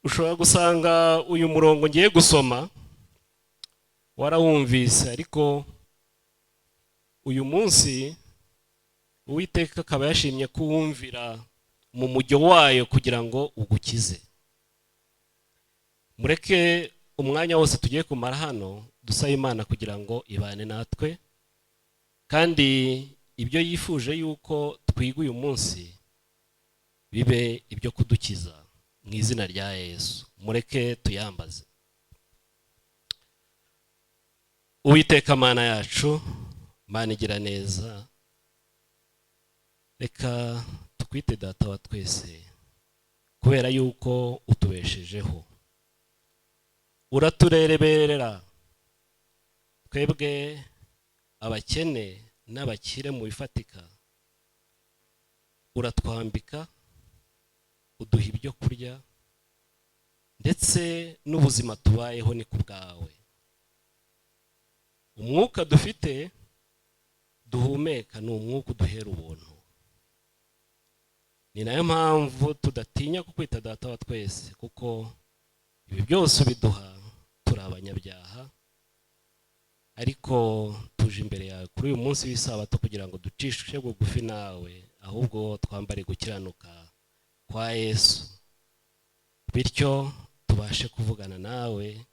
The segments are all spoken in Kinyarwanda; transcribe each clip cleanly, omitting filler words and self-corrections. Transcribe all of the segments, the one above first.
ushobora gusanga uyu murongo ngiye gusoma warawumvise, ariko uyu munsi Uwiteka akaba yashimye kuwumvira mu mujyo wayo kugira ngo ugukize. Mureke umwanya wose tugiye kumara hano dusaba Imana kugira ngo ibane natwe, kandi ibyo yifuje yuko twiga uyu munsi bibe ibyo kudukiza mu izina rya Yesu. Mureke tuyambaze. Uwiteka Mana yacu, Mana igira neza, reka tukwite data wa twese kubera yuko utubeshejeho, uratureberera twebwe abakene n'abakire mu bifatika, uratwambika, uduha ibyo kurya, ndetse n'ubuzima tubayeho ni ku bwawe. Umwuka dufite duhumeka ni umwuka uduhera ubuntu. Ni nayo mpamvu tudatinya kukwita data wa twese, kuko ibi byose ubiduha turi abanyabyaha, ariko tuje imbere yawe kuri uyu munsi w'isabato kugira ngo ducishe bugufi nawe, ahubwo twambare gukiranuka kwa Yesu, bityo tubashe kuvugana nawe,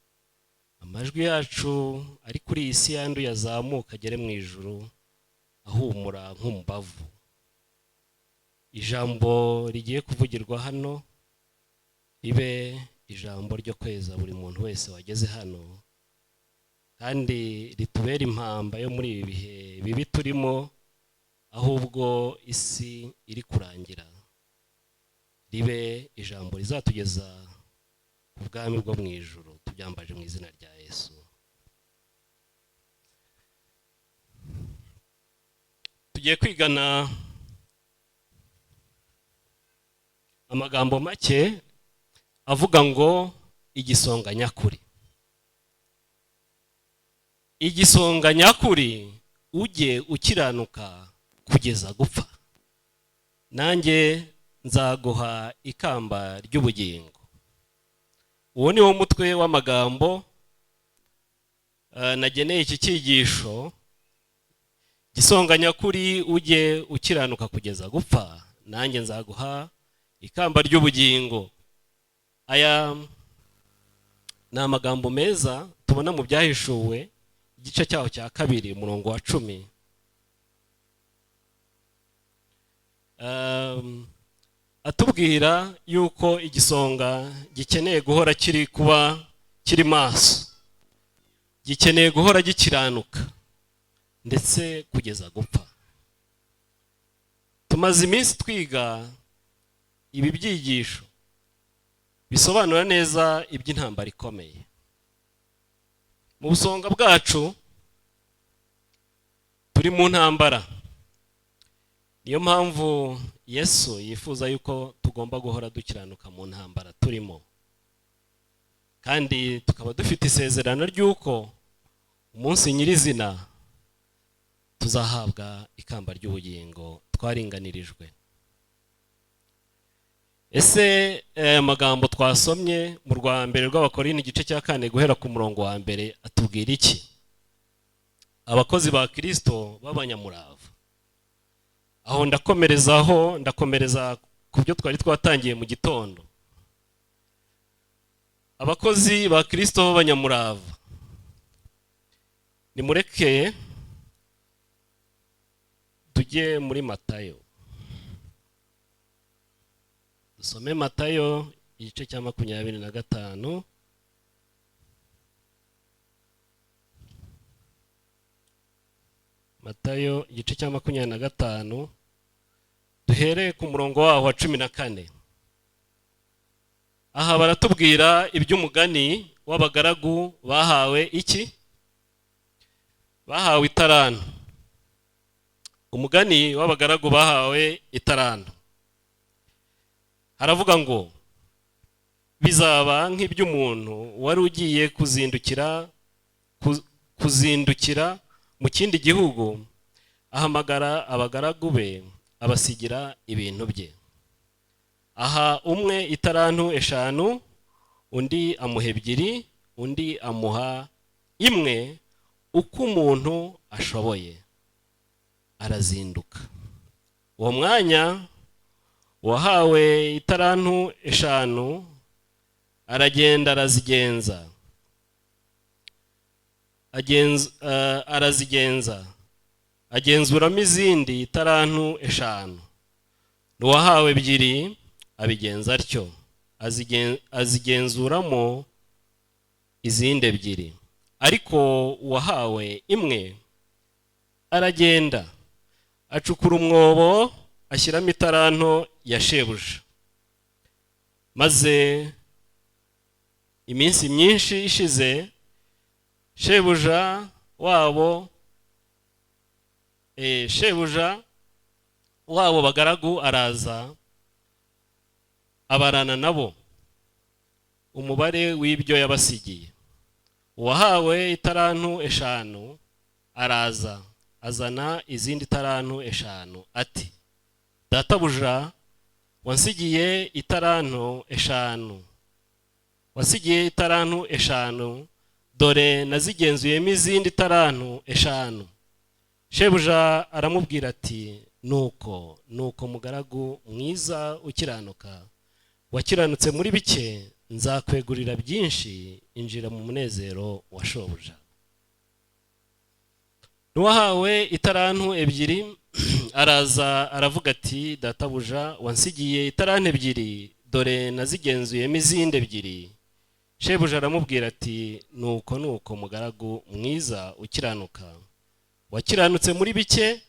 amajwi yacu ari kuri iyi si yanduye azamuka agere mu ijuru ahumura nk'umubavu. Ijambo rigiye kuvugirwa hano ribe ijambo ryo kweza buri muntu wese wageze hano, kandi ritubere impamba yo muri ibi bihe bibi turimo, ahubwo isi iri kurangira. Ribe ijambo rizatugeza ku bwami bwo mu ijuru, tubyambaje mu izina rya Yesu. Tugiye kwigana amagambo make avuga ngo igisonga nyakuri. Igisonga nyakuri, ujye ukiranuka kugeza gupfa, nanjye nzaguha ikamba ry'ubugingo. Uwo ni wo mutwe w'amagambo nageneye iki cyigisho. Igisonga nyakuri, ujye ukiranuka kugeza gupfa, nanjye nzaguha ikamba ry'ubugingo. Aya ni amagambo meza tubona mu Byahishuwe igice cyaho cya 2 umurongo wa 10. Atubwira yuko igisonga gikeneye guhora kiri maso, gikeneye guhora gikiranuka ndetse kugeza gupfa. Tumaze iminsi twiga ibi byigisho bisobanura neza iby'intambara ikomeye. Mu busonga bwacu turi mu ntambara. Niyo mpamvu Yesu yifuza yuko tugomba guhora dukiranuka mu ntambara turimo, kandi tukaba dufite isezerano ry'uko umunsi nyirizina tuzahabwa ikamba ry'ubugingo twaringanirijwe. Ese amagambo twasomye mu rwa mbere rw'Abakorinto igice cya 4 guhera ku murongo wa mbere atubwira iki? Abakozi ba Kristo b'abanyamurava. Aho ndakomereza ku byo twari twatangiye mu gitondo. Abakozi ba Kristo b'abanyamurava, nimureke tujye muri Matayo. Dusome Matayo igice cya 25. Matayo igice cya 25 duhere ku murongo waho wa 14. Aha baratubwira iby'umugani w'abagaragu bahawe iki? Bahawe italanto. Umugani w'abagaragu bahawe italanto. Haravuga ngo bizaba nk'iby'umuntu wari ugiye kuzindukira mu kindi gihugu, ahamagara abagaragu be abasigira ibintu bye. Aha umwe italanto 5, undi amuha ebyiri, undi amuha imwe, uko umuntu ashoboye. Arazinduka. Uwo mwanya wahawe italantu 5 aragenda arazigenza. Arazigenza agenzuramo izindi italantu 5. N'uwahawe 2 abigenza atyo, azigenzuramo izindi 2. Ariko uwahawe 1 aragenda acukura umwobo ashyiramo italanto ya shebuja. Maze iminsi myinshi ishize, shebuja wabo bagaragu araza abarana nabo umubare w'ibyo yabasigiye. Uwahawe italantu 5 araza azana izindi italantu 5 ati, databuja, wansigiye italantu 5. Wasigiye italantu 5, dore nazigenzuyemo izindi italantu 5. Shebuja aramubwira ati, nuko mugaragu mwiza ukiranuka, wakiranutse muri bike, nzakwegurira byinshi, injira mu munezero wa shobuja. N'uwahawe italantu 2 araza aravuga ati, databuja, wansigiye italantu 2, dore nazigenzuyemo izindi 2. Shebuja aramubwira ati, nuko mugaragu mwiza ukiranuka, wakiranutse muri bike,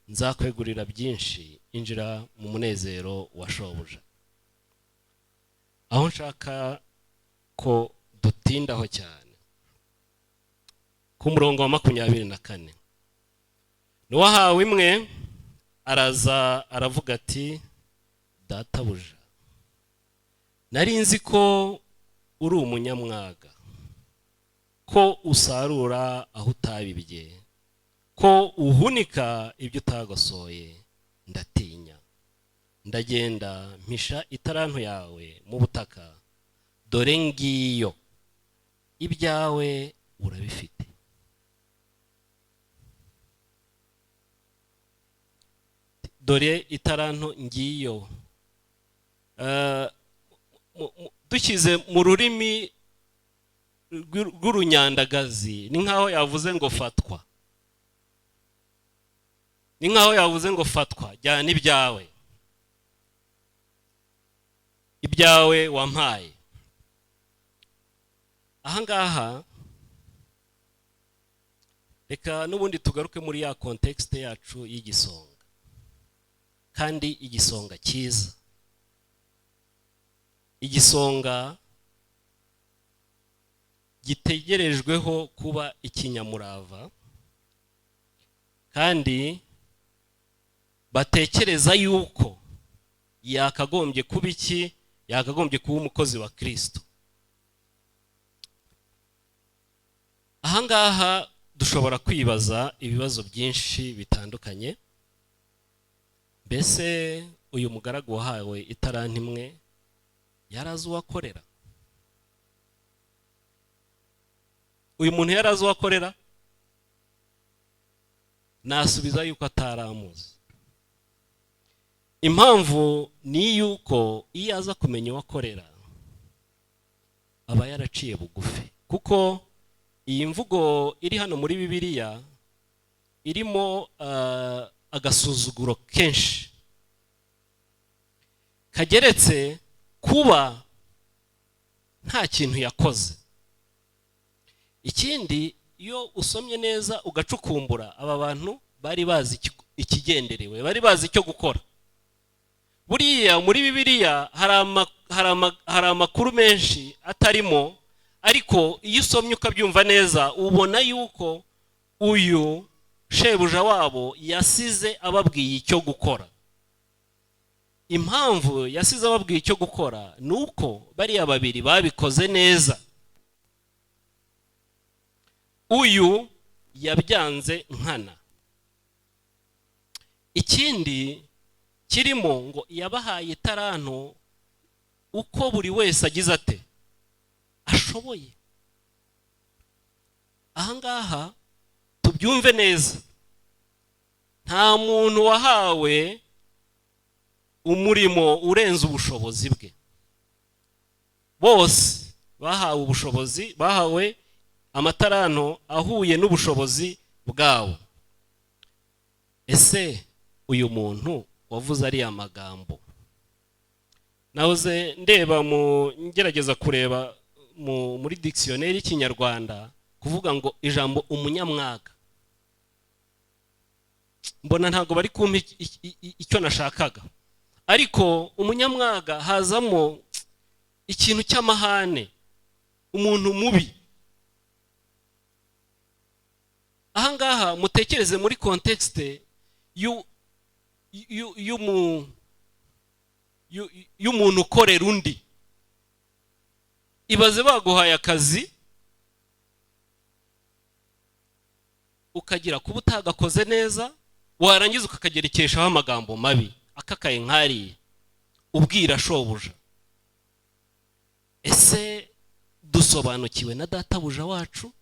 nzakwegurira byinshi, injira mu munezero wa shobuja. Aho nshaka ko dutindaho cyane, ku murongo wa 24. N'uwahawe 1 araza aravuga ati, databuja, nari nzi ko uri umunyamwaga, ko usarura aho utabibye, ko uhunika ibyo utagosoye. Ndatinya, ndagenda mpisha italanto yawe mu butaka, dore ngiyo, ibyawe urabifite. Dore italanto ngiyo. Dushyize mu rurimi rw'urunyandagazi, ni nkaho yavuze ngo fatwa. Ni nkaho yavuze ngo fatwa, jyana ibyawe. Ibyawe wampaye. Ahangaha reka n'ubundi tugaruke muri ya context yacu y'igisonga. Kandi igisonga cyiza. Igisonga gitegerejweho kuba ikinyamurava, kandi batekereza yuko yakagombye kuba iki, yakagombye kuba umukozi wa Kristo. Ahangaha dushobora kwibaza ibibazo byinshi bitandukanye. Mbese uyu mugaragu wahawe italanto 1 yarazi uwakorera? Uyu muntu yarazi uwakorera? Nasubiza yuko ataramuzi. Impamvu ni yuko iyo aza kumenya uwakorera, aba yaraciye bugufi. Kuko iyi mvugo iri hano muri Bibiliya irimo agasuzuguro kenshi, kageretse kuba nta kintu yakoze. Ikindi, iyo usomye neza ugacukumbura, aba bantu bari bazi ikigenderewe, bari bazi icyo gukora. Buriya muri Bibiliya hari amakuru menshi atarimo, ariko iyo usomye ukabyumva neza, ubona yuko uyu shebuja wabo yasize ababwiye icyo gukora. Impamvu yasize ababwiye icyo gukora nuko bariya babiri babikoze neza. Uyu yabyanze nkana. Ikindi kirimo ngo yabahaye italanto uko buri wese agize ate, ashoboye. Ahangaha tubyumve neza, nta muntu wahawe umurimo urenze ubushobozi bwe. Bose bahawe ubushobozi, bahawe amatarano ahuye n'ubushobozi bwabo. Ese uyu muntu wavuze ariya magambo, nahoze ndeba ngerageza kureba muri dictionnaire y'Ikinyarwanda kuvuga ngo ijambo umunyamwaga, mbona ntago bari kumpa icyo nashakaga. Ariko umunyamwaga hazamo ikintu cy'amahane, umuntu mubi. Ahangaha mutekereze muri contexte y'umuntu ukorera undi. Ibaze baguhaye akazi ukagira kuba utagakoze neza, warangiza ukakagerekeshaho amagambo mabi akakaye nkariye ubwira shobuja. Ese dusobanukiwe na databuja wacu?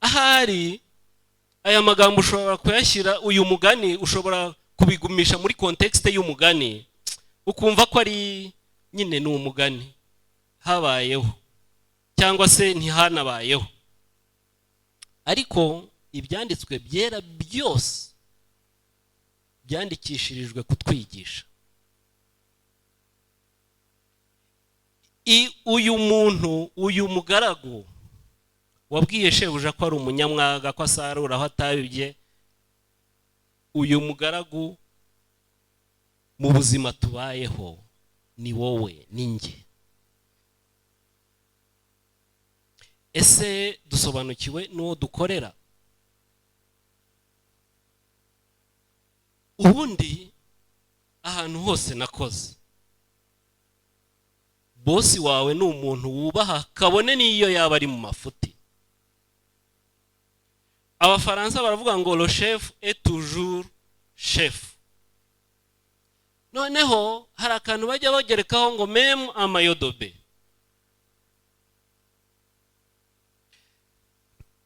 Ahari aya magambo ushobora kuyashyira, uyu mugani ushobora kubigumisha muri contexte y'umugani, ukumva ko ari nyine ni umugani habayeho cyangwa se ntihanabayeho. Ariko ibyanditswe byera byose byandikishirijwe kutwigisha. Uyu muntu, uyu mugaragu wabwiye shebuja ko ari umunyamwaga, ko asarura aho atabibye, uyu mugaragu mu buzima tubayeho ni wowe ni njye. Ese dusobanukiwe n'uwo dukorera? Ubundi ahantu hose nakoze, bosi wawe ni umuntu wubaha kabone n'iyo yaba ari mu mafuti. Abafaransa baravuga ngo le chef est toujours chef. Noneho hari akantu bajya bagerekaho ngo même amayodobe.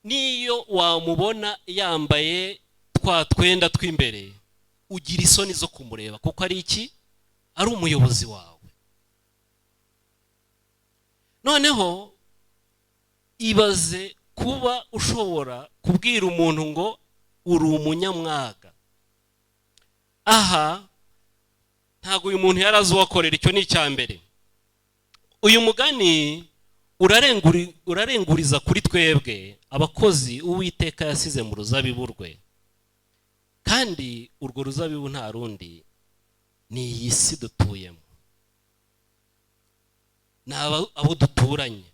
Niyo wamubona yambaye twa twenda tw'imbere, ugira isoni zo kumureba kuko ari iki? Ari umuyobozi wawe. Noneho ibaze kuba ushobora kubwira umuntu ngo uri umunyamwaga. Aha ntago uyu muntu yarazi uwakorera, icyo ni icyambere. Uyu mugani urarenguriza kuri twebwe abakozi Uwiteka yasize mu ruzabibu rwe. Kandi urwo ruzabibu nta rundi ni iyi si dutuyemo, ni abo duturanye.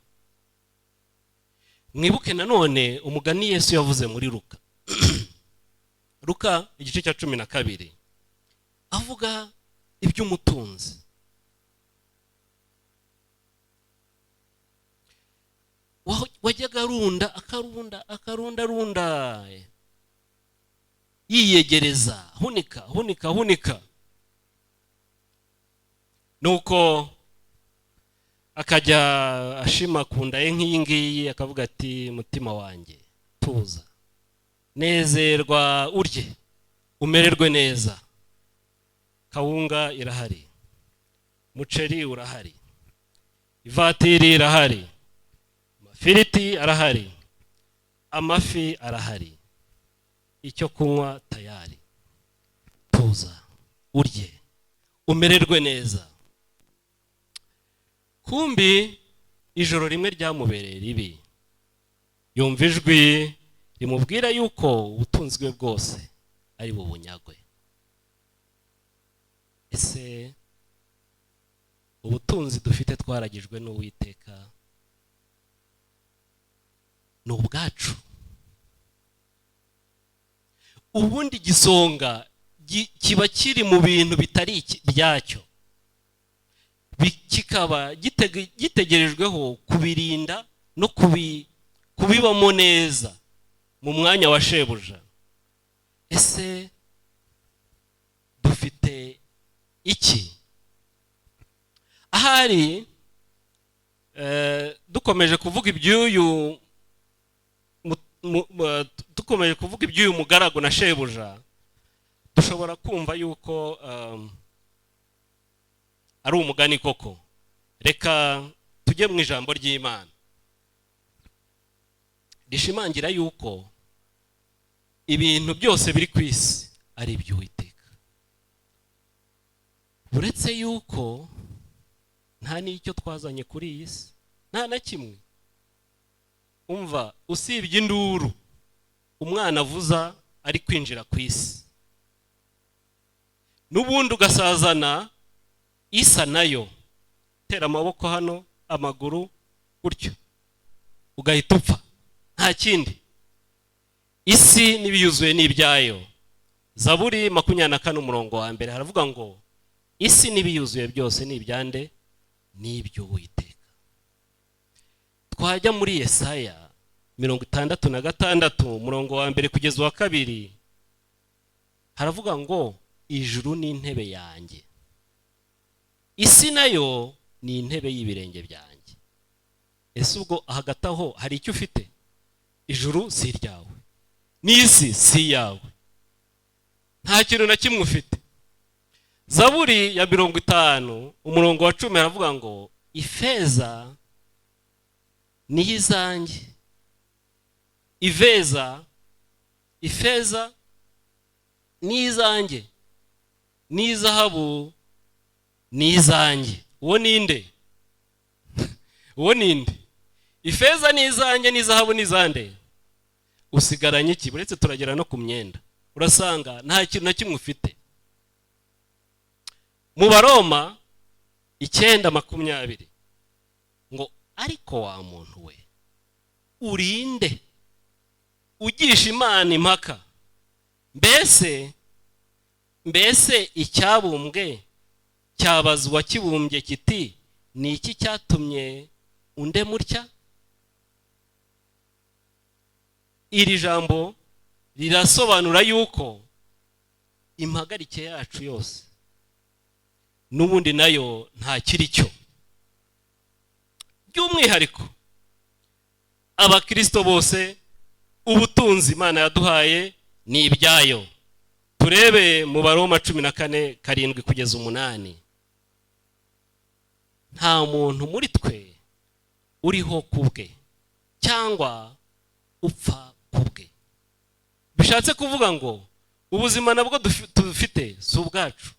Mwibuke nanone umugani Yesu yavuze muri Luka Luka igice cya 12 avuga iby'umutunzi. Wajyaga akarunda yiyegereza, hunika. Nuko akajya ashima kunda ye nk'iyi ngiyi, akavuga ati mutima wanjye tuza, nezerwa urye umererwe neza. Kawunga irahari, muceri urahari, ivatiri irahari, amafiriti arahari, amafi arahari, icyo kunywa tayari, tuza urye umererwe neza. Kumbi ijoro rimwe ryamubereye ribi, yumva ijwi rimubwira yuko ubutunzi bwe bwose ari bubunyagwe. Ese ubutunzi dufite twaragijwe n'Uwiteka ni ubwacu? Ubundi gisonga kiba kiri mu bintu bitari byacyo, kikaba gitegerejweho kubirinda no kubibamo neza mu mwanya wa shebuja. Ese dufite iki? Ahari dukomeje kuvuga iby'uyu dukomeje kuvuga iby'uyu mugaragu na shebuja, dushobora kumva yuko ari umugani koko. Reka tujye mu ijambo ry'Imana rishimangira yuko ibintu byose biri ku isi ari iby'Uwiteka, uretse yuko nta n'icyo twazanye kuri iyi si, nta na kimwe. Umva, usibye induru umwana avuza ari kwinjira ku isi, n'ubundi ugasazana isa nayo, tera amaboko hano, amaguru gutyo, ugahita upfa. Nta kindi. Isi n'ibiyuzuye n'ibyayo. Zaburi 24:1 haravuga ngo isi n'ibiyuzuye byose ni ibyande, ni iby'Uwiteka. Twajya muri Yesaya 66:1 kugeza 2, haravuga ngo ijuru ni intebe yanjye, isi nayo ni intebe y'ibirenge byanjye. Ese ubwo hagati aho hari icyo ufite? Ijuru si ryawe, n'isi si yawe, nta kintu na kimwe ufite. Zaburi ya 50:10 haravuga ngo ifeza ni izanjye, ifeza ni izanjye, n'izahabu ni izanjye. Uwo ninde? Uwo ninde? Ifeza ni izanjye, n'izahabu ni izande. Usigaranye iki? Buretse turagera no ku myenda, urasanga nta kintu na kimwe ufite. Mu Baroma 9:20 ngo ariko wa muntu we, urinde ugisha Imana impaka, mbese icyabumbwe cyabazwa kibumbye kiti ni iki cyatumye unde mutya? Iri jambo rirasobanura yuko impagarike yacu yose n'ubundi nayo nta kiri cyo. By'umwihariko abakristo bose, ubutunzi Imana yaduhaye ni ibyayo. Turebe mu Baroma 14:7 kugeza 8. Nta muntu muri twe uriho kubwe cyangwa upfa kubwe. Bishatse kuvuga ngo ubuzima nabwo dufite si ubwacu,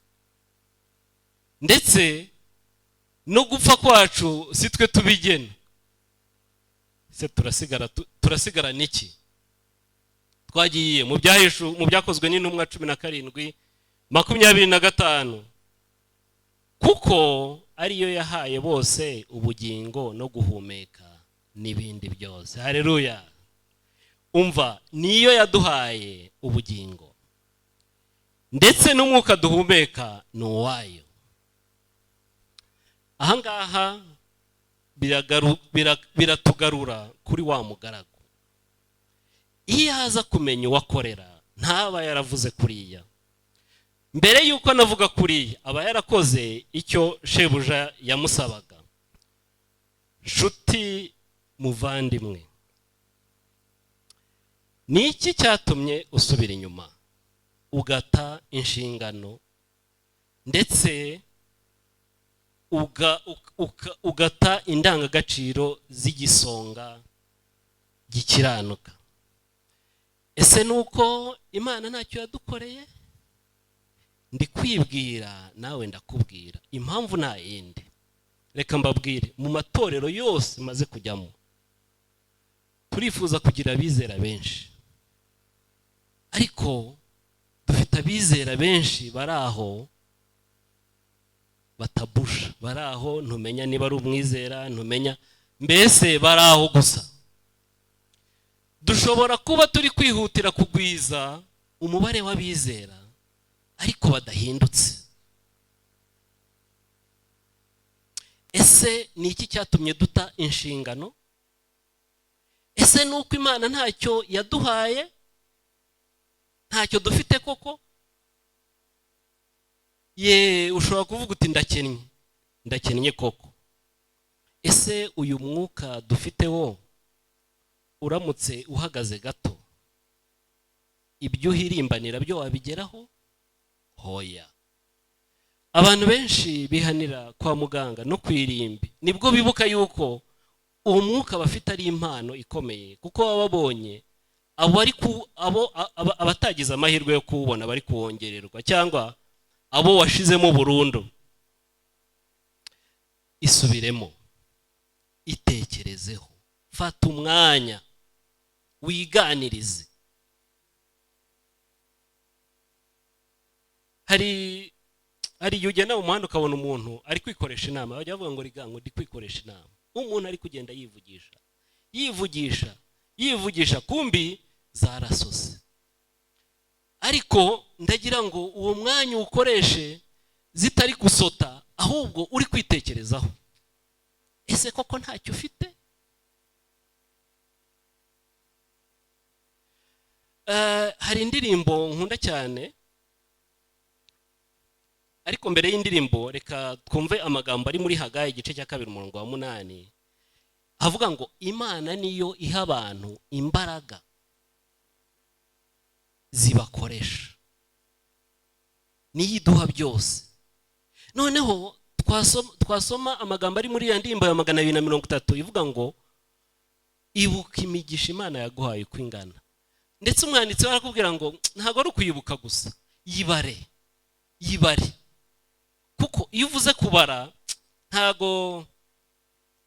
ndetse no gupfa kwacu si twe tubigena. Se turasigara niki? Twagiye mu byakozwe n'intumwa 17:25, kuko ariyo yahaye bose ubugingo no guhumeka n'ibindi byose. Haleluya. Umva, niyo yaduhaye ubugingo ndetse n'umwuka duhumeka ni uwayo. Ahangaha biratugarura kuri wa mugaragu. Iyo haza kumenya uwakorera, ntaba yaravuze kuriya. Mbere yuko navuga kuriya, aba yarakoze icyo shebuja yamusabaga. Nshuti muvandimwe, ni iki cyatumye usubira inyuma ugata inshingano, ndetse ugata indangagaciro z'igisonga gikiranuka? Ese nuko Imana ntacyo yadukoreye? Ndi kwibwira nawe ndakubwira impamvu nta yindi. Reka mbabwire, mu matorero yose maze kujyamo, turifuza kugira abizera benshi, ariko dufite abizera benshi baraho batabusha, baraho ntumenya niba ari umwizera, ntumenya, mbese baraho gusa. Dushobora kuba turi kwihutira kugwiza umubare w'abizera ariko badahindutse. Ese ni iki cyatumye duta inshingano? Ese nuko Imana ntacyo yaduhaye, ntacyo dufite koko? Ushobora kuvuga uti ndakennye koko. Ese ese uyu mwuka dufite wo uramutse uhagaze gato ibyo uhirimbanira byo wabigeraho? Hoya. Abantu benshi bihanira kwa muganga no kwirimbi, nibwo bibuka yuko uwo mwuka bafite ari impano ikomeye, kuko baba babonye abatagize amahirwe yo kuwubona bari kuwongererwa, cyangwa abo washizemo burundu. Isubiremo, itekerezeho, fata umwanya wiganirize. Hari ugenda mu muhanda ukabona umuntu ari kwikoresha inama, bajya bavuga ngo rigango ndi kwikoresha inama. Umuntu ari kugenda yivugisha kumbi zarasose. Ariko ndagira ngo uwo mwanya ukoreshe zitari gusota, ahubwo uri kwitekerezaho. Ese koko ntacyo ufite? Hari indirimbo nkunda cyane, ariko mbere y'indirimbo reka twumve amagambo ari muri Hagayi igice cya 2:8, avuga ngo Imana niyo iha abantu imbaraga zibakoresha, niyo iduha byose. Noneho twasoma amagambo ari muri ya ndirimbo ya 230 ivuga ngo ibuka imigisha Imana yaguhaye uko ingana. Ndetse umwanditsi barakubwira ngo ntago ari ukuyibuka gusa, yibare. Kuko iyo uvuze kubara ntago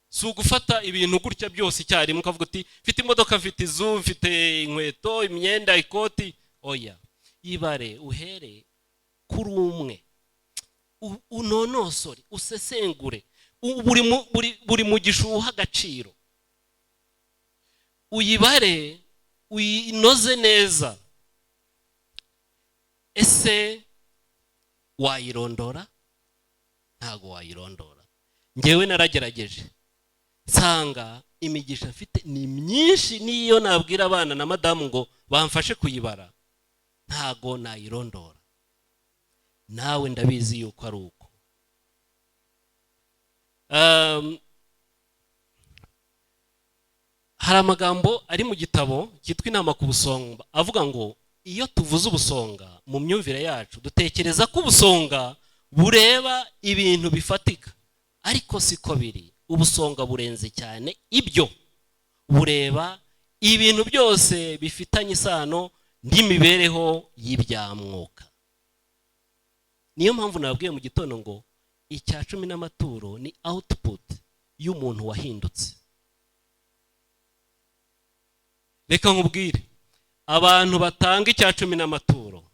si ugufata ibintu gutya byose icyarimwe ukavuga uti mfite imodoka, mfite izu, mfite inkweto, imyenda, ikoti. Oya, yibare, uhere kuri umwe, unonosore, usesengure, buri mugisha uha agaciro, uyibare, uyinoze neza. Ese wayirondora? Ntago wayirondora. Ngewe naragerageje nsanga imigisha mfite ni myinshi, niyo nabwira abana na madamu ngo bamfashe kuyibara ntago nayirondora. Nawe ndabizi yuko ari uko. Hari amagambo ari mu gitabo cyitwa Inama ku Busonga avuga ngo iyo tuvuze ubusonga mu myumvire yacu dutekereza ko ubusonga bureba ibintu bifatika, ariko siko biri. Ubusonga burenze cyane ibyo, bureba ibintu byose bifitanye isano n'imibereho y'ibyamwuka. Niyo mpamvu nabwiye mu gitondo ngo icya 10 n'amaturo ni output y'umuntu wahindutse. Reka nkubwire, abantu batanga icya 10 n'amaturo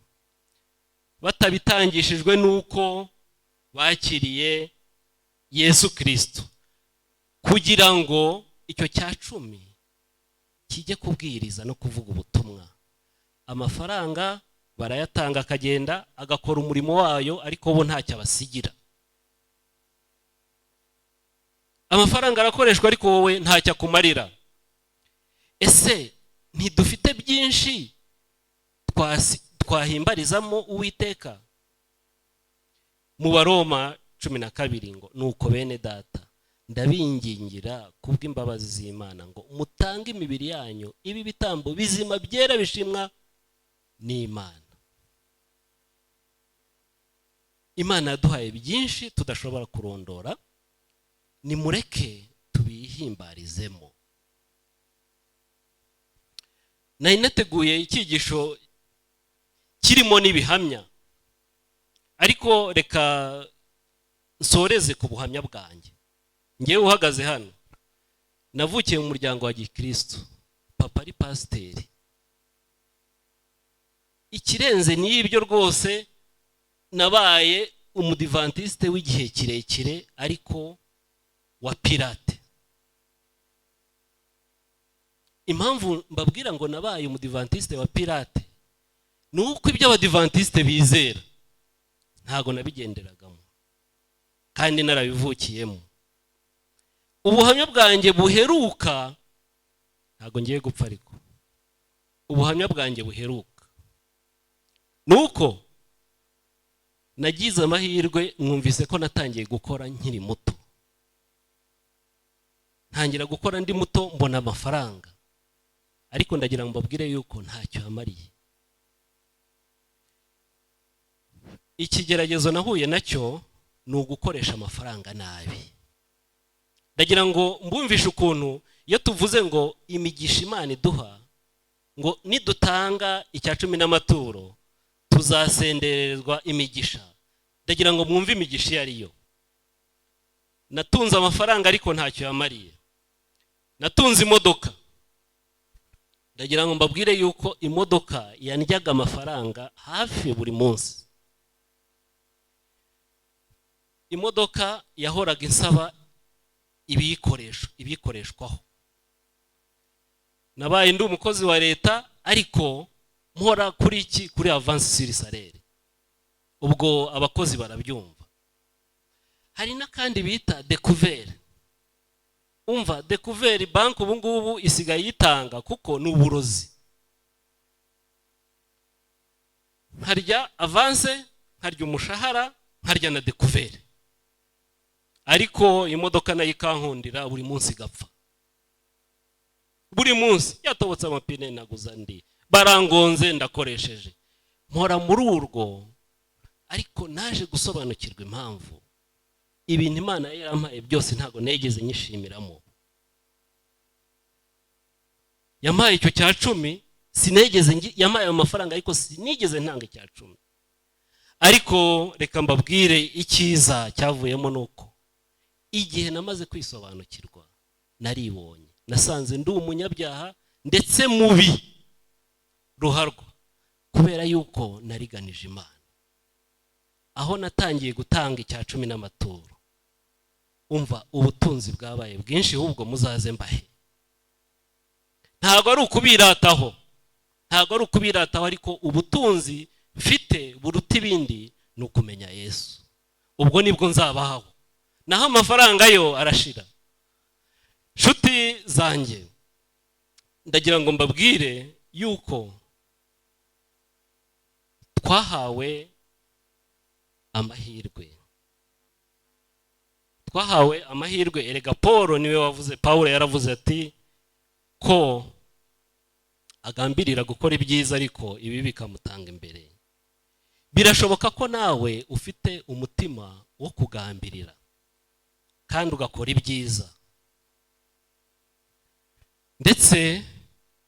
batabitangishijwe nuko bakiriye Yesu Kristo, kugira ngo icyo cya 10 kijye kubwiriza no kuvuga ubutumwa, amafaranga barayatanga akagenda agakora umurimo wayo, ariko bo ntacyo abasigira. Amafaranga arakoreshwa ariko wowe ntacyo akumarira. Ese ntidufite byinshi twahimbarizamo Uwiteka? Mu Baroma 12 ngo nuko bene data ndabingingira kubw'imbabazi z'Imana ngo mutange imibiri yanyu ibi bitambo bizima byera bishimwa n'Imana. Imana yaduhaye byinshi tudashobora kurondora, nimureke tubihimbarizemo. Nari nateguye icyigisho kirimo n'ibihamya, ariko reka nsoreze ku buhamya bwanjye. Ngewe uhagaze hano navukiye mu muryango wa Gikristo, papa ari pasiteri. Ikirenze n'ibyo rwose nabaye umudivantiste w'igihe kirekire, ariko wa pirate. Impamvu mbabwira ngo nabaye umudivantiste wa pirate nuko ibyo abadivantiste bizera ntago nabigenderagamo kandi narabivukiyemo. Ubuhamya bwanjye buheruka, ntago ngiye gupfa, ariko ubuhamya bwanjye buheruka nuko nagize amahirwe, mwumvise ko natangiye gukora nkiri muto. ntangira gukora ndi muto mbona amafaranga, ariko ndagira ngo mbabwire yuko ntacyo yamariye. Ikigeragezo nahuye nacyo ni ugukoresha amafaranga nabi. Ndagira ngo mbumvishe ukuntu iyo tuvuze ngo imigisha Imana iduha, ngo nidutanga icya 10 n'amaturo tuzasendererwa imigisha. Ndagira ngo mwumve imigisha iyo ariyo. Natunze amafaranga ariko ntacyo yamariye. Natunze imodoka. Ndagira ngo mbabwire yuko imodoka yandyaga amafaranga hafi buri munsi. Imodoka yahoraga insaba ibikoreshwaho. Nabaye ndi umukozi wa leta ariko mpora kuri avance sur salaire. Ubwo abakozi barabyumva. Hari n'akandi bita découvert. Umva découvert bank ubu ngubu isigaye yitanga kuko n'uburozi. Nkarya avance, nkarya umushahara, nkarya na découvert. Ariko imodoka nayo ikankundira buri munsi gapfa. Buri munsi yatobotse amapine naguza ndi. Barangonze ndakoresheje. Mpora muri urwo, ariko naje gusobanukirwa impamvu ibintu Imana yarampaye byose ntago negeze nyishimiramo. Yampaye icyo cya 10, sinegeze yampaye amafaranga ariko sinigeze ntanga icya 10. Ariko reka mbabwire icyiza cyavuyemo nuko igihe namaze kwisobanukirwa naribonye, nasanze ndi umunyabyaha ndetse mubi ruharwa, kubera yuko nariganije Imana. Aho natangiye gutanga icya 10 n'amaturo, umva ubutunzi bwabaye bwinshi, ahubwo muzaze mbahe. Ntago ari ukubirataho, ariko ubutunzi mfite buruta ibindi ni ukumenya Yesu. Ubwo nibwo nzabaho, naho amafaranga yo arashira. Nshuti zanjye, ndagira ngo mbabwire yuko twahawe amahirwe. Erega Paul yaravuze ati ko agambirira gukora ibyiza ariko ibi bikamutanga imbere. Birashoboka ko nawe ufite umutima wo kugambirira kandi ugakora ibyiza, ndetse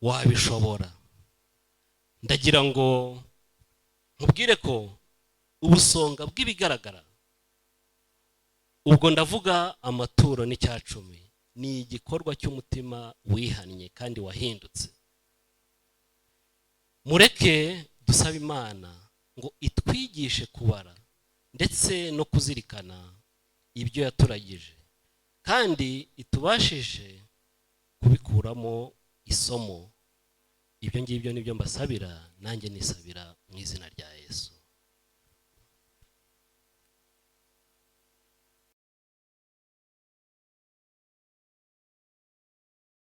wabishobora. Ndagira ngo nkubwire ko ubusonga bw'ibigaragara, ubwo ndavuga amaturo n'icya 10, ni igikorwa cy'umutima wihannye kandi wahindutse. Mureke dusaba Imana ngo itwigishe kubara ndetse no kuzirikana ibyo yaturagije, kandi itubashishe kubikuramo isomo. Ibyo ngibyo nibyo mbasabira, nanjye nisabira mu izina rya Yesu.